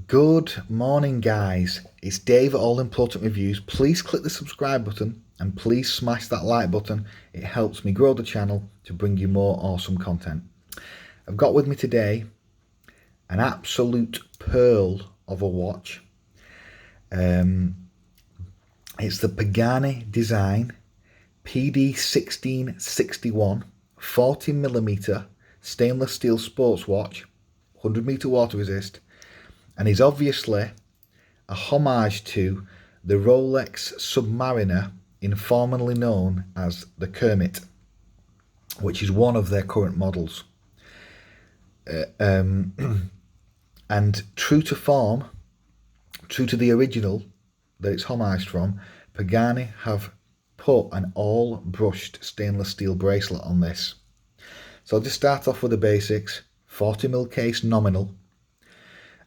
Good morning, guys. It's Dave at All Important Reviews. Please click the subscribe button and please smash that like button. It helps me grow the channel to bring you more awesome content. I've got with me today an absolute pearl of a watch. It's the Pagani design PD-1661 40mm stainless steel sports watch, 100-meter water resist, and is obviously a homage to the Rolex Submariner, informally known as the Kermit, which is one of their current models. And true to form, true to the original that it's homaged from, Pagani have put an all brushed stainless steel bracelet on this. So I'll just start off with the basics. 40mm case nominal,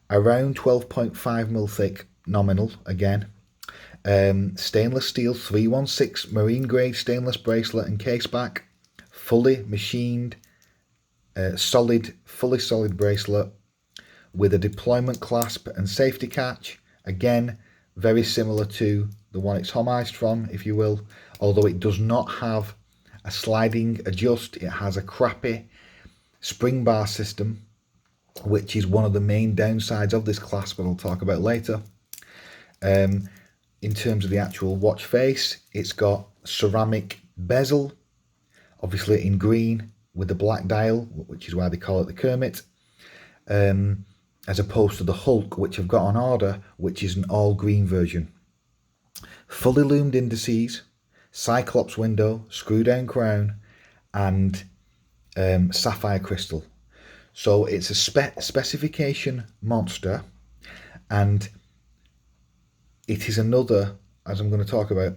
around 12.5mm thick nominal again. Stainless steel 316 marine grade stainless bracelet and case back, fully machined, fully solid bracelet with a deployment clasp and safety catch. Again, very similar to the one it's homaged from, if you will, although it does not have a sliding adjust. It has a crappy spring bar system, which is one of the main downsides of this clasp, that I'll talk about later. In terms of the actual watch face, it's got ceramic bezel, obviously in green with the black dial, which is why they call it the Kermit, as opposed to the Hulk, which I've got on order, which is an all green version. Fully loomed indices, cyclops window, screw down crown, and sapphire crystal. So it's a specification monster, and it is another, as I'm going to talk about,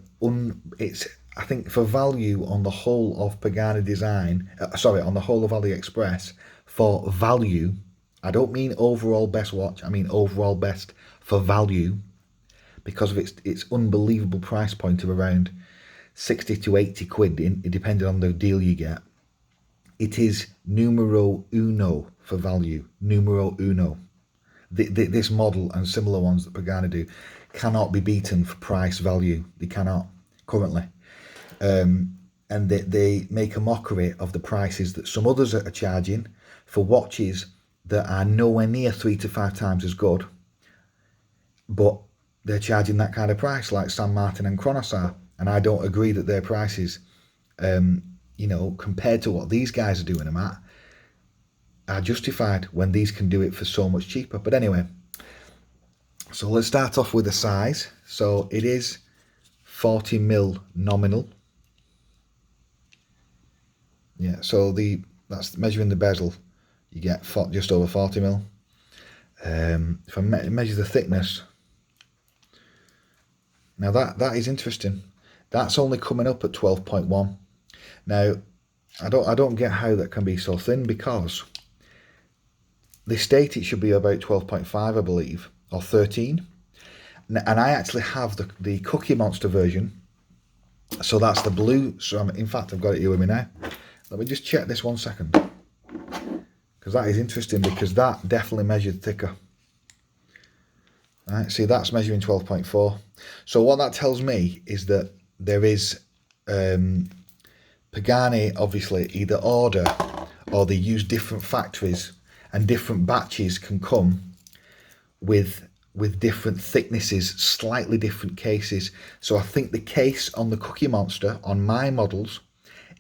it's, I think, for value on the whole of Pagani design, on the whole of AliExpress, for value, I don't mean overall best watch, I mean overall best for value, because of its unbelievable price point of around 60 to 80 quid, depending on the deal you get. It is numero uno for value, numero uno. This model and similar ones that Pagani do cannot be beaten for price value. They cannot currently. And they make a mockery of the prices that some others are charging for watches that are nowhere near 3 to 5 times as good, but they're charging that kind of price, like San Martin and Kronos are. And I don't agree that their prices, compared to what these guys are doing them at, are justified when these can do it for so much cheaper. But anyway, so let's start off with the size. So it is 40mm nominal. Yeah, so that's measuring the bezel, you get just over 40mm. If I measure the thickness, now that is interesting. That's only coming up at 12.1. Now, I don't get how that can be so thin, because they state it should be about 12.5, I believe, or 13. And I actually have the Cookie Monster version. So that's the blue. So in fact, I've got it here with me now. Let me just check this 1 second, because that is interesting, because that definitely measured thicker. Right, see, that's measuring 12.4. So what that tells me is that there is Pagani obviously either order, or they use different factories, and different batches can come with different thicknesses, slightly different cases. So I think the case on the Cookie Monster on my models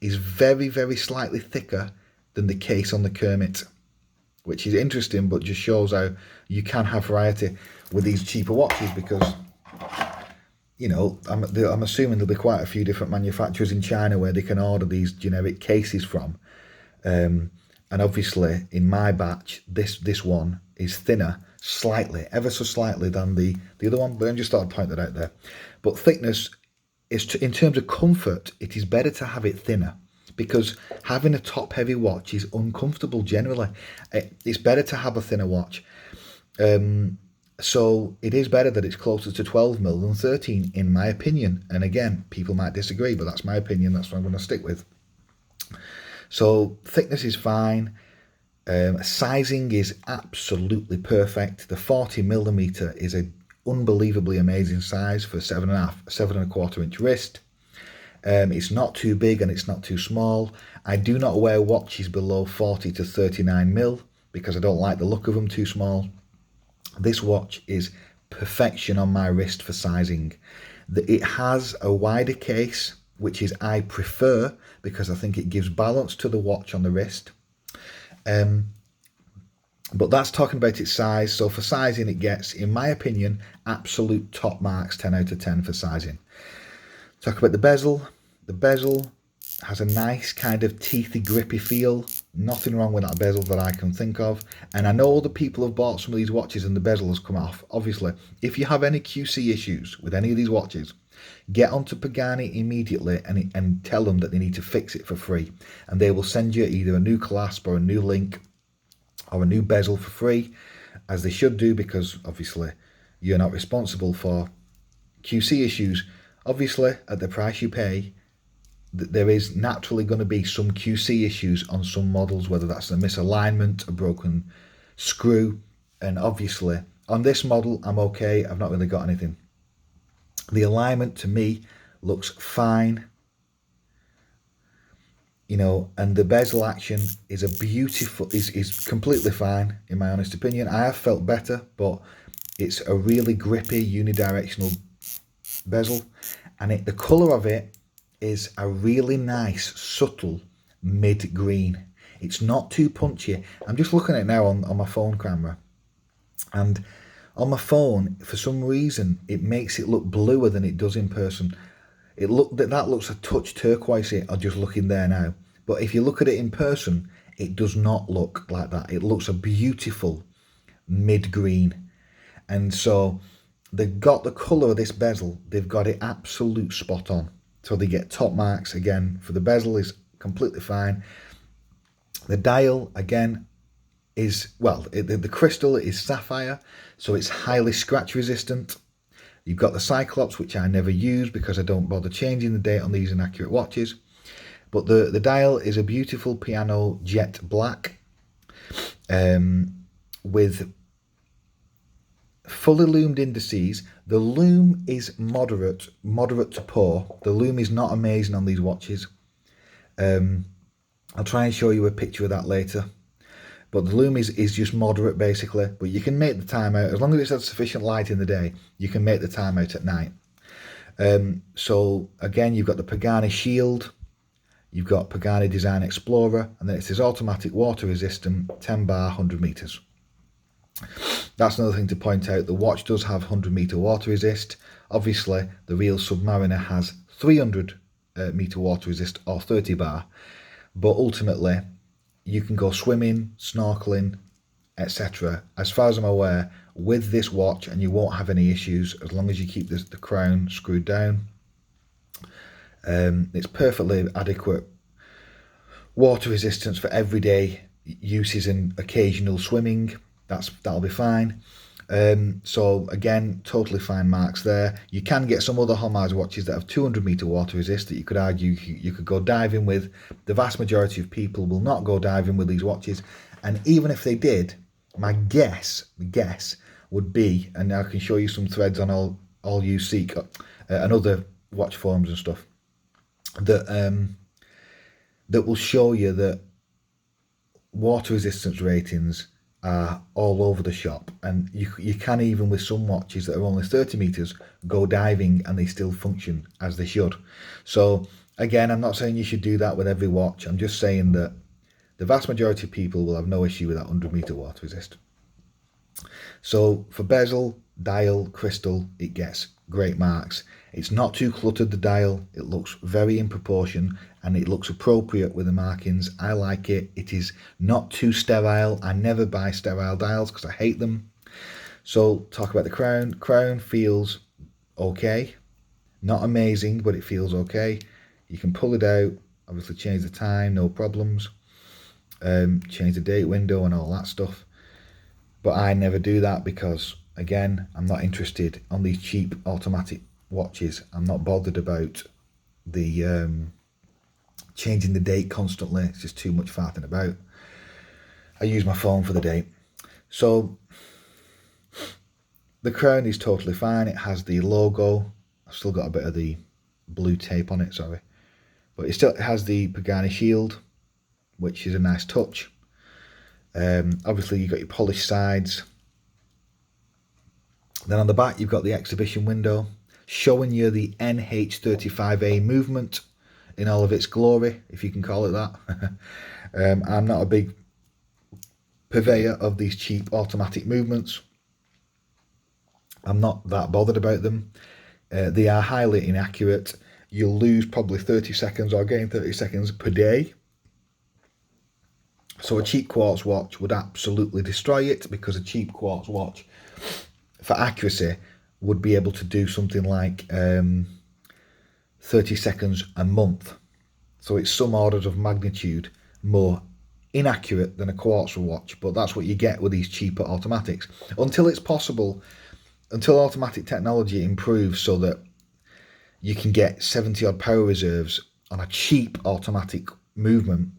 is very, very slightly thicker than the case on the Kermit, which is interesting, but just shows how you can have variety with these cheaper watches, because I'm assuming there'll be quite a few different manufacturers in China where they can order these generic cases from. And obviously in my batch, this one is thinner slightly, ever so slightly, than the other one, but I just thought I'd point that out there. But thickness is, in terms of comfort, it is better to have it thinner, because having a top heavy watch is uncomfortable generally. It's better to have a thinner watch. So it is better that it's closer to 12mm than 13, in my opinion. And again, people might disagree, but that's my opinion. That's what I'm going to stick with. So thickness is fine. Sizing is absolutely perfect. The 40mm is a unbelievably amazing size for 7.25 inch wrist. It's not too big and it's not too small. I do not wear watches below 40 to 39mm because I don't like the look of them too small. This watch is perfection on my wrist for sizing. It has a wider case, which is I prefer because I think it gives balance to the watch on the wrist. But that's talking about its size. So for sizing, it gets, in my opinion, absolute top marks, 10 out of 10 for sizing. Talk about the bezel. The bezel has a nice kind of teethy, grippy feel. Nothing wrong with that bezel that I can think of. And I know other people have bought some of these watches and the bezel has come off. Obviously, if you have any QC issues with any of these watches, get onto Pagani immediately and tell them that they need to fix it for free. And they will send you either a new clasp or a new link or a new bezel for free, as they should do, because obviously you're not responsible for QC issues. Obviously, at the price you pay, there is naturally going to be some QC issues on some models, whether that's a misalignment, a broken screw, and obviously on this model I'm okay, I've not really got anything. The alignment to me looks fine, you know, and the bezel action is is completely fine in my honest opinion. I have felt better, but it's a really grippy unidirectional bezel, and the colour of it is a really nice subtle mid green. It's not too punchy. I'm just looking at it now on my phone camera, and on my phone for some reason it makes it look bluer than it does in person. That looks a touch turquoisey just looking there now, but if you look at it in person it does not look like that. It looks a beautiful mid green. And so they've got the colour of this bezel, they've got it absolute spot on. So they get top marks again for the bezel, is completely fine. The dial again is, well, the crystal is sapphire, so it's highly scratch resistant. You've got the Cyclops, which I never use because I don't bother changing the date on these inaccurate watches. But the dial is a beautiful piano jet black with fully loomed indices. The loom is moderate to poor. The loom is not amazing on these watches. I'll try and show you a picture of that later. But the loom is just moderate basically, but you can make the time out. As long as it's had sufficient light in the day, you can make the time out at night. So again, you've got the Pagani Shield, you've got Pagani Design Explorer, and then it says automatic water resistant 10 bar 100 meters. That's another thing to point out. The watch does have 100-meter water resist. Obviously, the real Submariner has 300-meter water resist or 30 bar, but ultimately you can go swimming, snorkeling, etc. As far as I'm aware, with this watch, and you won't have any issues as long as you keep the crown screwed down. It's perfectly adequate water resistance for everyday uses and occasional swimming. That'll be fine. So again, totally fine marks there. You can get some other Homage watches that have 200-meter water resist that you could argue you could go diving with. The vast majority of people will not go diving with these watches, and even if they did, my guess would be, and I can show you some threads on all you seek and other watch forums and stuff, that will show you that water resistance ratings are all over the shop, and you can, even with some watches that are only 30 meters, go diving and they still function as they should. So again, I'm not saying you should do that with every watch. I'm just saying that the vast majority of people will have no issue with that 100-meter water resist. So for bezel, dial, crystal, it gets great marks. It's not too cluttered, the dial. It looks very in proportion and it looks appropriate with the markings. I like it. It is not too sterile. I never buy sterile dials because I hate them. So talk about the crown. Crown feels okay. Not amazing, but it feels okay. You can pull it out, obviously change the time, no problems. Change the date window and all that stuff. But I never do that because, again, I'm not interested on these cheap automatic watches. I'm not bothered about the changing the date constantly. It's just too much farting about. I use my phone for the date. So the crown is totally fine. It has the logo. I've still got a bit of the blue tape on it, sorry. But it still has the Pagani shield, which is a nice touch. Obviously you've got your polished sides. Then on the back you've got the exhibition window showing you the NH35A movement in all of its glory, if you can call it that. I'm not a big purveyor of these cheap automatic movements. I'm not that bothered about them. They are highly inaccurate. You'll lose probably 30 seconds or gain 30 seconds per day. So a cheap quartz watch would absolutely destroy it, because a cheap quartz watch for accuracy would be able to do something like 30 seconds a month. So it's some orders of magnitude more inaccurate than a quartz watch, but that's what you get with these cheaper automatics. Until it's possible, until automatic technology improves so that you can get 70 odd power reserves on a cheap automatic movement,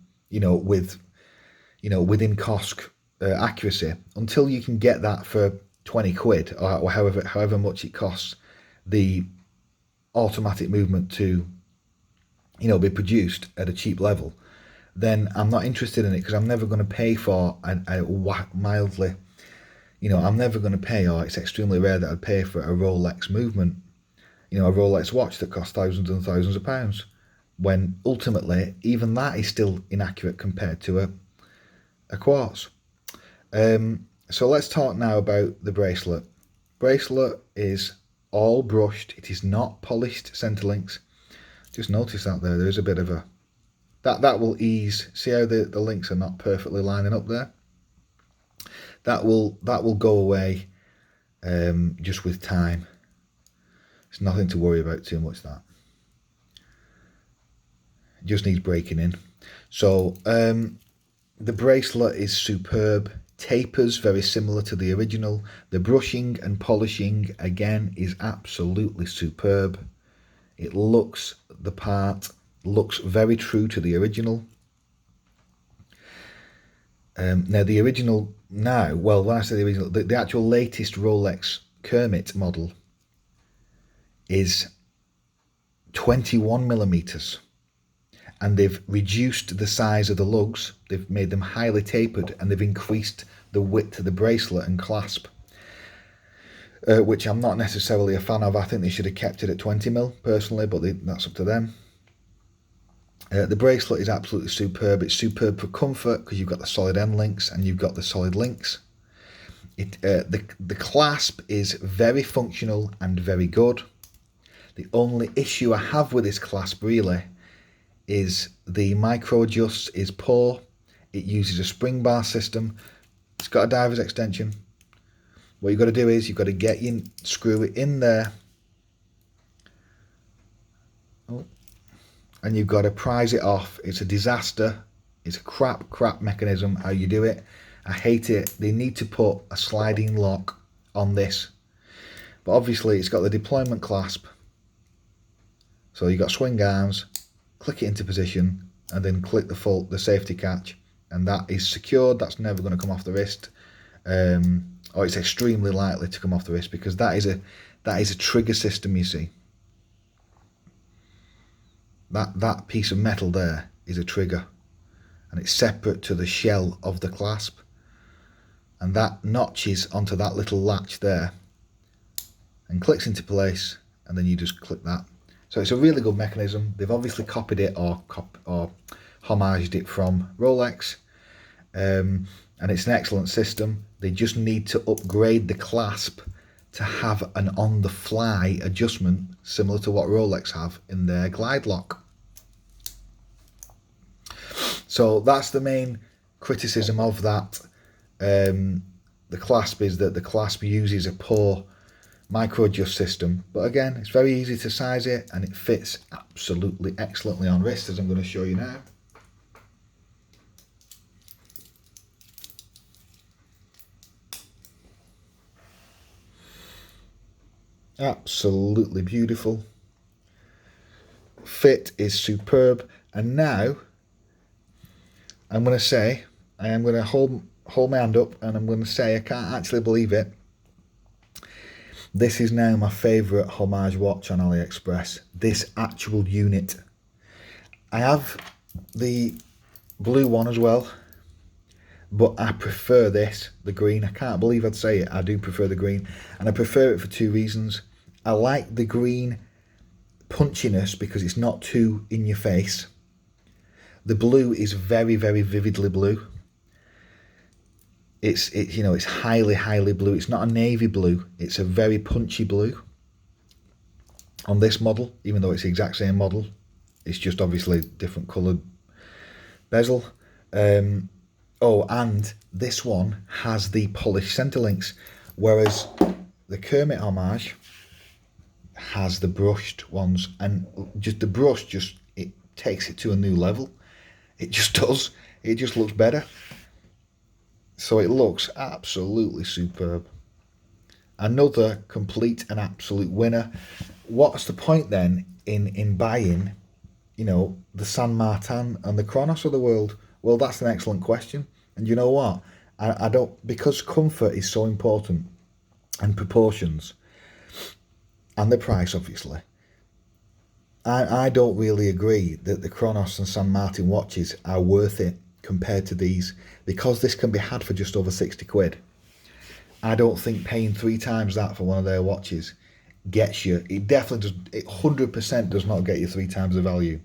within cost accuracy, until you can get that for 20 quid or however much it costs the automatic movement to be produced at a cheap level, then I'm not interested in it, because I'm never going to pay for a mildly, I'm never going to pay, or it's extremely rare that I'd pay for a Rolex movement, a Rolex watch that costs thousands and thousands of pounds, when ultimately even that is still inaccurate compared to a quartz. So let's talk now about the bracelet. Bracelet is all brushed. It is not polished centre links. Just notice that there is a bit of a, that will ease. See how the links are not perfectly lining up there? That will go away just with time. It's nothing to worry about too much, that. It just needs breaking in. So the bracelet is superb. Tapers very similar to the original. The brushing and polishing again is absolutely superb. It looks the part, looks very true to the original. Now the original well, when I say the original, the actual latest Rolex Kermit model is 21 millimeters. And they've reduced the size of the lugs, they've made them highly tapered, and they've increased the width of the bracelet and clasp, which I'm not necessarily a fan of. I think they should have kept it at 20 mil personally, but that's up to them. The bracelet is absolutely superb. It's superb for comfort because you've got the solid end links and you've got the solid links. The clasp is very functional and very good. The only issue I have with this clasp really is the micro adjust is poor. It uses a spring bar system. It's got a diver's extension. What you've got to do is you've got to get your screw it in there, and you've got to prise it off. It's a disaster. It's a crap mechanism how you do it. I hate it. They need to put a sliding lock on this, but obviously it's got the deployment clasp, so you've got swing arms, click it into position, and then click the safety catch, and that is secured. That's never going to come off the wrist, or it's extremely likely to come off the wrist, because that is a trigger system. You see, that piece of metal there is a trigger, and it's separate to the shell of the clasp, and that notches onto that little latch there and clicks into place, and then you just click that. So it's a really good mechanism. They've obviously copied it or homaged it from Rolex, and it's an excellent system. They just need to upgrade the clasp to have an on-the-fly adjustment similar to what Rolex have in their glide lock. So that's the main criticism of that. The clasp is that the clasp uses a poor micro adjust system, but again, it's very easy to size it, and it fits absolutely excellently on wrist, as I'm going to show you now. Absolutely beautiful. Fit is superb. And now I'm going to say, I am going to hold hold my hand up and I'm going to say I can't actually believe it. This is now my favourite Homage watch on AliExpress. This actual unit. I have the blue one as well, but I prefer this, the green. I can't believe I'd say it. I do prefer the green, and I prefer it for two reasons. I like the green punchiness because it's not too in your face. The blue is very, very vividly blue. It's highly blue. It's not a navy blue. It's a very punchy blue on this model, even though it's the exact same model. It's just obviously different coloured bezel. Oh, and this one has the polished centre links, whereas the Kermit Homage has the brushed ones, and just the brush it takes it to a new level. It just does. It just looks better. So it looks absolutely superb. Another complete and absolute winner. What's the point then in buying, you know, the San Martin and the Chronos of the world? Well, that's an excellent question. And you know what? I don't, because comfort is so important, and proportions, and the price, obviously. I don't really agree that the Chronos and San Martin watches are worth it compared to these, because this can be had for just over 60 quid. I don't think paying 3 times that for one of their watches gets you. It definitely does. It 100% does not get you 3 times the value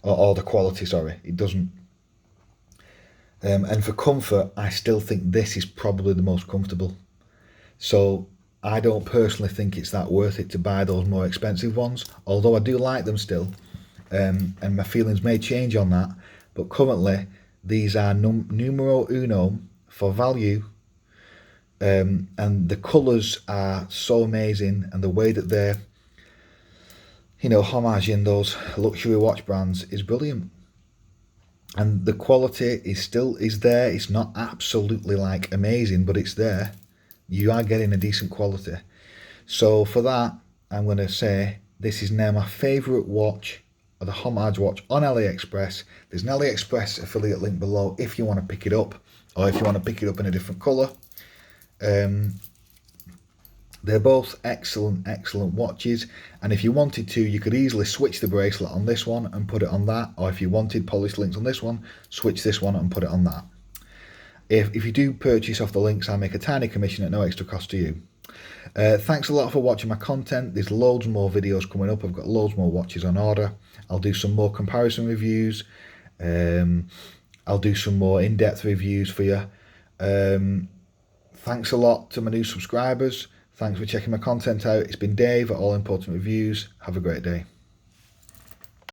or the quality. Sorry, it doesn't. And for comfort, I still think this is probably the most comfortable. So I don't personally think it's that worth it to buy those more expensive ones, although I do like them still, and my feelings may change on that. But currently, these are numero uno for value, and the colours are so amazing, and the way that they're, you know, homaging those luxury watch brands is brilliant. And the quality is there. It's not absolutely like amazing, but it's there. You are getting a decent quality. So for that, I'm going to say this is now my favourite watch, the Homage watch on AliExpress. There's an AliExpress affiliate link below if you want to pick it up, or if you want to pick it up in a different colour. They're both excellent watches, and if you wanted to, you could easily switch the bracelet on this one and put it on that, or if you wanted polished links on this one, switch this one and put it on that. If you do purchase off the links, I make a tiny commission at no extra cost to you. Thanks a lot for watching my content. There's loads more videos coming up. I've got loads more watches on order. I'll do some more comparison reviews. I'll do some more in-depth reviews for you. Thanks a lot to my new subscribers. Thanks for checking my content out. It's been Dave at All Important Reviews. Have a great day.